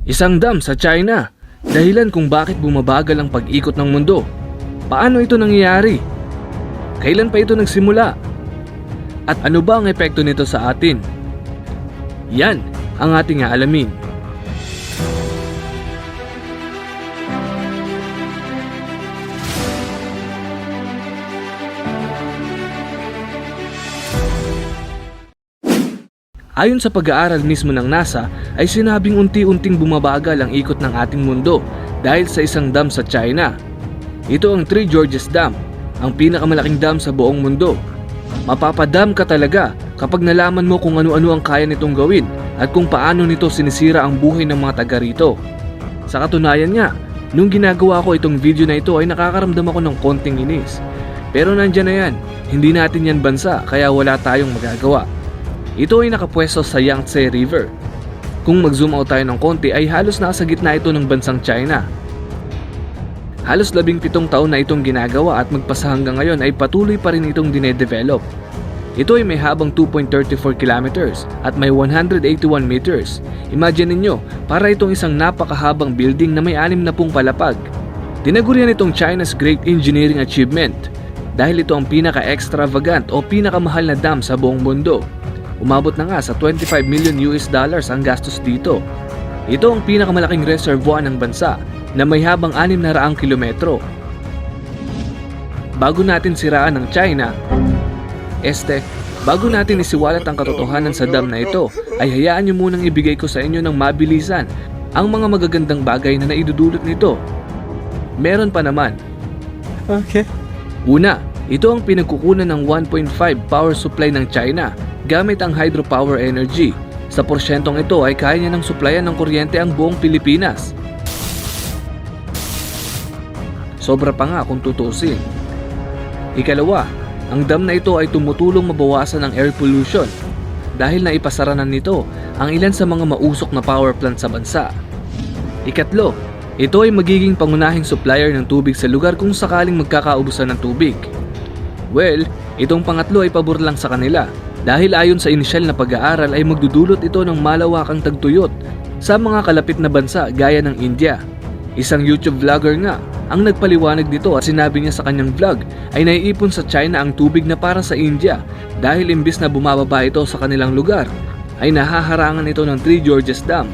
Isang dam sa China, dahilan kung bakit bumabagal ang pag-ikot ng mundo. Paano ito nangyayari? Kailan pa ito nagsimula? At ano ba ang epekto nito sa atin? Yan ang ating aalamin. Ayon sa pag-aaral mismo ng NASA, ay sinabing unti-unting bumabagal ang ikot ng ating mundo dahil sa isang dam sa China. Ito ang Three Gorges Dam, ang pinakamalaking dam sa buong mundo. Mapapadam ka talaga kapag nalaman mo kung ano-ano ang kaya nitong gawin at kung paano nito sinisira ang buhay ng mga taga rito. Sa katunayan nga, nung ginagawa ko itong video na ito ay nakakaramdam ako ng konting inis. Pero nandyan na yan, hindi natin yan bansa kaya wala tayong magagawa. Ito ay nakapwesto sa Yangtze River. Kung mag-zoom out tayo ng konti ay halos nasa gitna ito ng bansang China. Halos 17 taon na itong ginagawa at magpasa hanggang ngayon ay patuloy pa rin itong dinedevelop. Ito ay may habang 2.34 kilometers at may 181 meters. Imagine ninyo, para itong isang napakahabang building na may 60 palapag. Tinagurian itong China's Great Engineering Achievement dahil ito ang pinaka-extravagant o pinakamahal na dam sa buong mundo. Umabot na nga sa $25 million ang gastos dito. Ito ang pinakamalaking reservoir ng bansa na may habang 600 kilometro. Bago natin siraan ng China, bago natin isiwalat ang katotohanan sa dam na ito, ay hayaan nyo munang ibigay ko sa inyo ng mabilisan ang mga magagandang bagay na naidudulot nito. Meron pa naman. Okay. Una, ito ang pinagkukunan ng 1.5 power supply ng China gamit ang hydropower energy. Sa porsyentong ito ay kaya niya ng suplayan ng kuryente ang buong Pilipinas. Sobra pa nga kung tutusin. Ikalawa, ang dam na ito ay tumutulong mabawasan ang air pollution dahil naipasaranan nito ang ilan sa mga mausok na power plant sa bansa. Ikatlo, ito ay magiging pangunahing supplier ng tubig sa lugar kung sakaling magkakaubusan ng tubig. Well, itong pangatlo ay pabor lang sa kanila dahil ayon sa inisyal na pag-aaral ay magdudulot ito ng malawakang tagtuyot sa mga kalapit na bansa gaya ng India. Isang YouTube vlogger nga ang nagpaliwanag dito at sinabi niya sa kanyang vlog ay naiipon sa China ang tubig na para sa India dahil imbis na bumababa ito sa kanilang lugar ay nahaharangan ito ng Three Gorges Dam.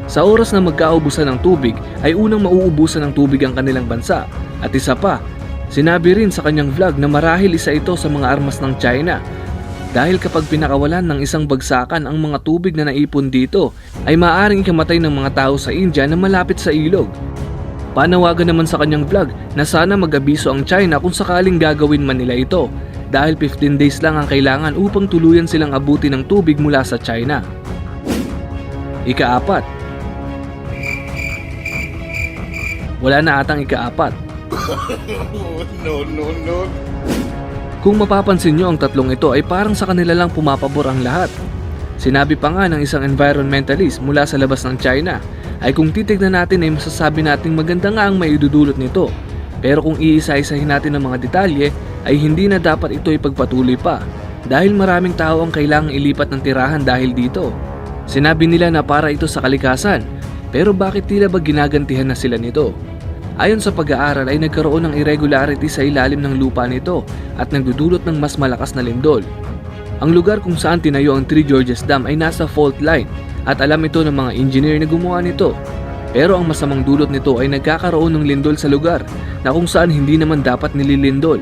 Sa oras na magkaubusan ng tubig ay unang mauubusan ng tubig ang kanilang bansa at isa pa, sinabi rin sa kanyang vlog na marahil isa ito sa mga armas ng China dahil kapag pinakawalan ng isang bagsakan ang mga tubig na naipon dito ay maaaring ikamatay ng mga tao sa India na malapit sa ilog. Panawagan naman sa kanyang vlog na sana mag-abiso ang China kung sakaling gagawin man nila ito dahil 15 days lang ang kailangan upang tuluyan silang abutin ng tubig mula sa China. Ika-4. Wala na atang ika-4. No. Kung mapapansin nyo ang tatlong ito ay parang sa kanila lang pumapabor ang lahat. Sinabi pa nga ng isang environmentalist mula sa labas ng China ay kung titignan natin ay masasabi nating maganda nga ang maidudulot nito. Pero kung iisa-isahin natin ang mga detalye ay hindi na dapat ito ipagpatuloy pa dahil maraming tao ang kailangang ilipat ng tirahan dahil dito. Sinabi nila na para ito sa kalikasan, pero bakit tila ba ginagantihan na sila nito? Ayon sa pag-aaral ay nagkaroon ng irregularity sa ilalim ng lupa nito at nagdudulot ng mas malakas na lindol. Ang lugar kung saan tinayo ang Three Gorges Dam ay nasa fault line at alam ito ng mga engineer na gumawa nito. Pero ang masamang dulot nito ay nagkakaroon ng lindol sa lugar na kung saan hindi naman dapat nililindol,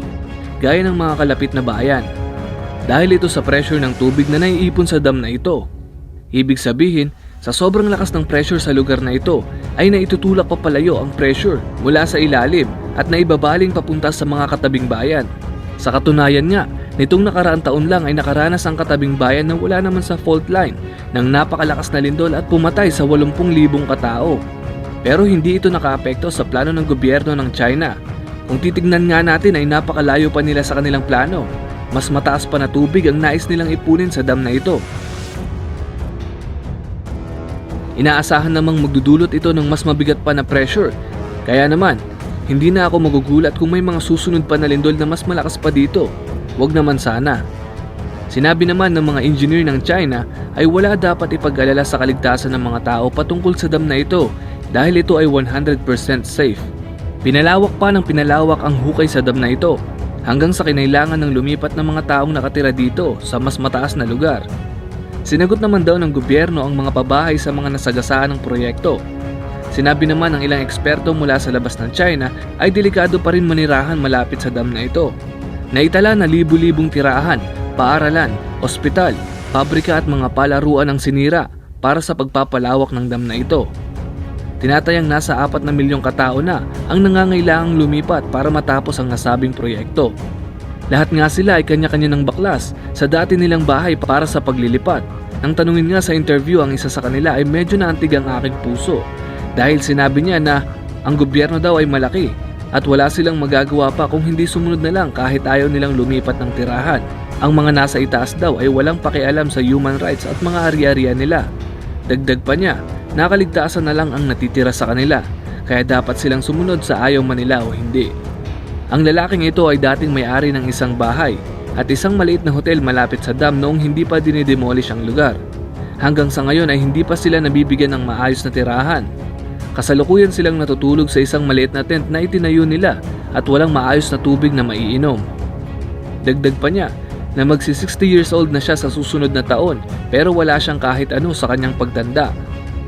gaya ng mga kalapit na bayan. Dahil ito sa pressure ng tubig na naiipon sa dam na ito. Ibig sabihin, sa sobrang lakas ng pressure sa lugar na ito ay naitutulak papalayo ang pressure mula sa ilalim at naibabaling papunta sa mga katabing bayan. Sa katunayan nga, nitong nakaraang taon lang ay nakaranas ang katabing bayan na wala naman sa fault line ng napakalakas na lindol at pumatay sa 80,000 katao. Pero hindi ito nakaapekto sa plano ng gobyerno ng China. Kung titignan nga natin ay napakalayo pa nila sa kanilang plano. Mas mataas pa na tubig ang nais nilang ipunin sa dam na ito. Inaasahan namang magdudulot ito ng mas mabigat pa na pressure. Kaya naman, hindi na ako magugulat kung may mga susunod pa na lindol na mas malakas pa dito. Wag naman sana. Sinabi naman ng mga engineer ng China ay wala dapat ipag-alala sa kaligtasan ng mga tao patungkol sa dam na ito dahil ito ay 100% safe. Pinalawak pa ng pinalawak ang hukay sa dam na ito hanggang sa kinailangan ng lumipat ng mga taong nakatira dito sa mas mataas na lugar. Sinagot naman daw ng gobyerno ang mga pabahay sa mga nasagasaan ng proyekto. Sinabi naman ng ilang eksperto mula sa labas ng China ay delikado pa rin manirahan malapit sa dam na ito. Naitala na libu-libong tirahan, paaralan, ospital, pabrika at mga palaruan ang sinira para sa pagpapalawak ng dam na ito. Tinatayang nasa 4 na milyong katao na ang nangangailangang lumipat para matapos ang nasabing proyekto. Lahat nga sila ay kanya-kanya ng baklas sa dati nilang bahay para sa paglilipat. Nang tanungin nga sa interview ang isa sa kanila ay medyo naantig ang aking puso dahil sinabi niya na ang gobyerno daw ay malaki at wala silang magagawa pa kung hindi sumunod na lang kahit ayaw nilang lumipat ng tirahan. Ang mga nasa itaas daw ay walang pakialam sa human rights at mga ari-arian nila. Dagdag pa niya, nakaligtasan na lang ang natitira sa kanila, kaya dapat silang sumunod sa ayaw man nila o hindi. Ang lalaking ito ay dating may-ari ng isang bahay at isang maliit na hotel malapit sa dam noong hindi pa dinidemolish ang lugar. Hanggang sa ngayon ay hindi pa sila nabibigyan ng maayos na tirahan. Kasalukuyan silang natutulog sa isang maliit na tent na itinayo nila at walang maayos na tubig na maiinom. Dagdag pa niya na magsi-60 years old na siya sa susunod na taon pero wala siyang kahit ano sa kanyang pagtanda.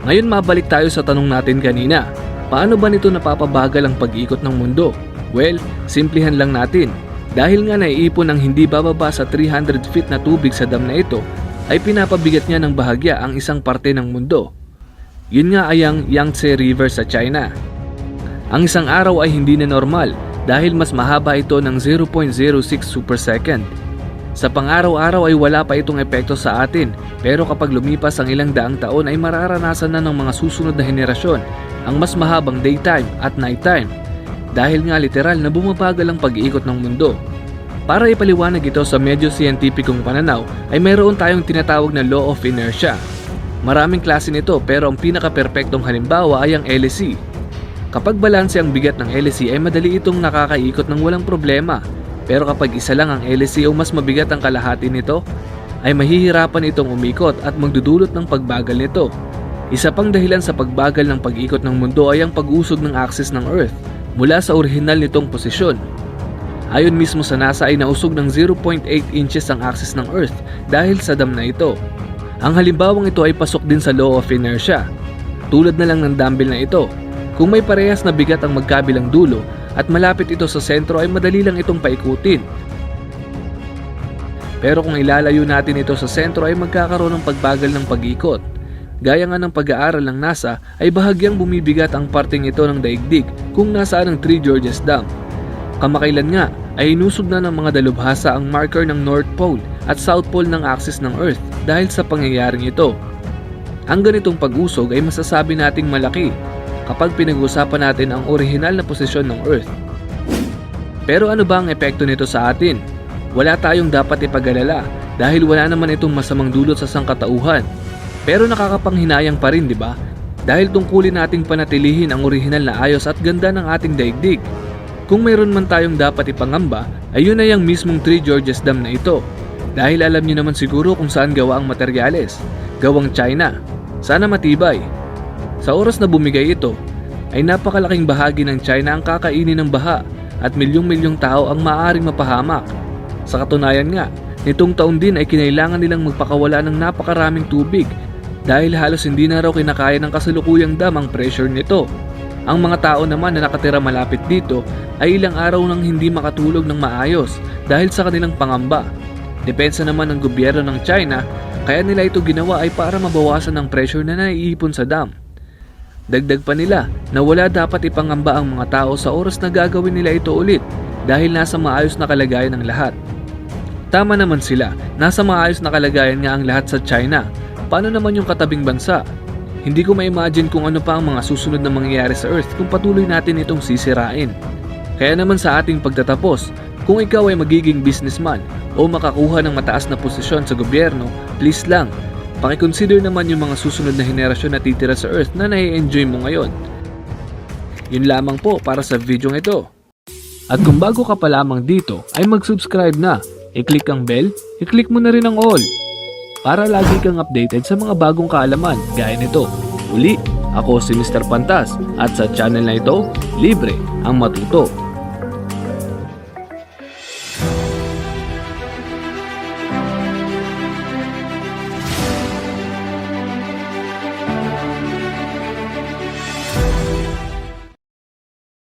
Ngayon mabalik tayo sa tanong natin kanina. Paano ba nito napapabagal ang pag-ikot ng mundo? Well, simplihan lang natin. Dahil nga naiipon ang hindi bababa sa 300 feet na tubig sa dam na ito, ay pinapabigat niya ng bahagya ang isang parte ng mundo. Yun nga ay ang Yangtze River sa China. Ang isang araw ay hindi na normal dahil mas mahaba ito ng 0.06 super second. Sa pang-araw-araw ay wala pa itong epekto sa atin, pero kapag lumipas ang ilang daang taon ay mararanasan na ng mga susunod na henerasyon ang mas mahabang daytime at nighttime dahil nga literal na bumabagal ang pag-iikot ng mundo. Para ipaliwanag ito sa medyo siyentipikong pananaw ay mayroon tayong tinatawag na law of inertia. Maraming klase nito pero ang pinaka-perpektong halimbawa ay ang LSE. Kapag balanse ang bigat ng LSE ay madali itong nakakaikot ng walang problema. Pero kapag isa lang ang LSE o mas mabigat ang kalahati nito, ay mahihirapan itong umikot at magdudulot ng pagbagal nito. Isa pang dahilan sa pagbagal ng pag-ikot ng mundo ay ang pag-usog ng axis ng Earth mula sa orihinal nitong posisyon. Ayon mismo sa NASA ay nausog ng 0.8 inches ang axis ng Earth dahil sa dam na ito. Ang halimbawang ito ay pasok din sa law of inertia. Tulad na lang ng dumbbell na ito. Kung may parehas na bigat ang magkabilang dulo at malapit ito sa sentro ay madali lang itong paikutin. Pero kung ilalayo natin ito sa sentro ay magkakaroon ng pagbagal ng pag-ikot. Gaya nga ng pag-aaral ng NASA ay bahagyang bumibigat ang parteng ito ng daigdig kung nasaan ang Three Gorges Dam. Kamakailan nga ay inusog na ng mga dalubhasa ang marker ng North Pole at South Pole ng axis ng Earth dahil sa pangyayaring ito. Ang ganitong pag-usog ay masasabi nating malaki kapag pinag-usapan natin ang orihinal na posisyon ng Earth. Pero ano ba ang epekto nito sa atin? Wala tayong dapat ipag-alala dahil wala naman itong masamang dulot sa sangkatauhan. Pero nakakapanghinayang pa rin, di ba? Dahil tungkulin nating panatilihin ang orihinal na ayos at ganda ng ating daigdig. Kung mayroon man tayong dapat ipangamba, ay yun ay ang mismong Three Gorges Dam na ito. Dahil alam niyo naman siguro kung saan gawa ang materyales. Gawang China. Sana matibay. Sa oras na bumigay ito, ay napakalaking bahagi ng China ang kakainin ng baha at milyong-milyong tao ang maaaring mapahamak. Sa katunayan nga, nitong taon din ay kinailangan nilang magpakawala ng napakaraming tubig dahil halos hindi na raw kinakaya ng kasalukuyang dam ang pressure nito. Ang mga tao naman na nakatira malapit dito ay ilang araw nang hindi makatulog ng maayos dahil sa kanilang pangamba. Depensa naman ng gobyerno ng China kaya nila ito ginawa ay para mabawasan ang pressure na naiipon sa dam. Dagdag pa nila na wala dapat ipangamba ang mga tao sa oras na gagawin nila ito ulit dahil nasa maayos na kalagayan ng lahat. Tama naman sila, nasa maayos na kalagayan nga ang lahat sa China. Paano naman yung katabing bansa? Hindi ko ma-imagine kung ano pa ang mga susunod na mangyayari sa Earth kung patuloy natin itong sisirain. Kaya naman sa ating pagtatapos, kung ikaw ay magiging businessman o makakuha ng mataas na posisyon sa gobyerno, please lang, pakiconsider naman yung mga susunod na henerasyon na titira sa Earth na nai-enjoy mo ngayon. Yun lamang po para sa video ito. At kung bago ka pa lamang dito, ay mag-subscribe na i-click ang bell, i-click mo na rin ang all para lagi kang updated sa mga bagong kaalaman gaya nito. Uli, ako si Mr. Pantas at sa channel na ito, libre ang matuto.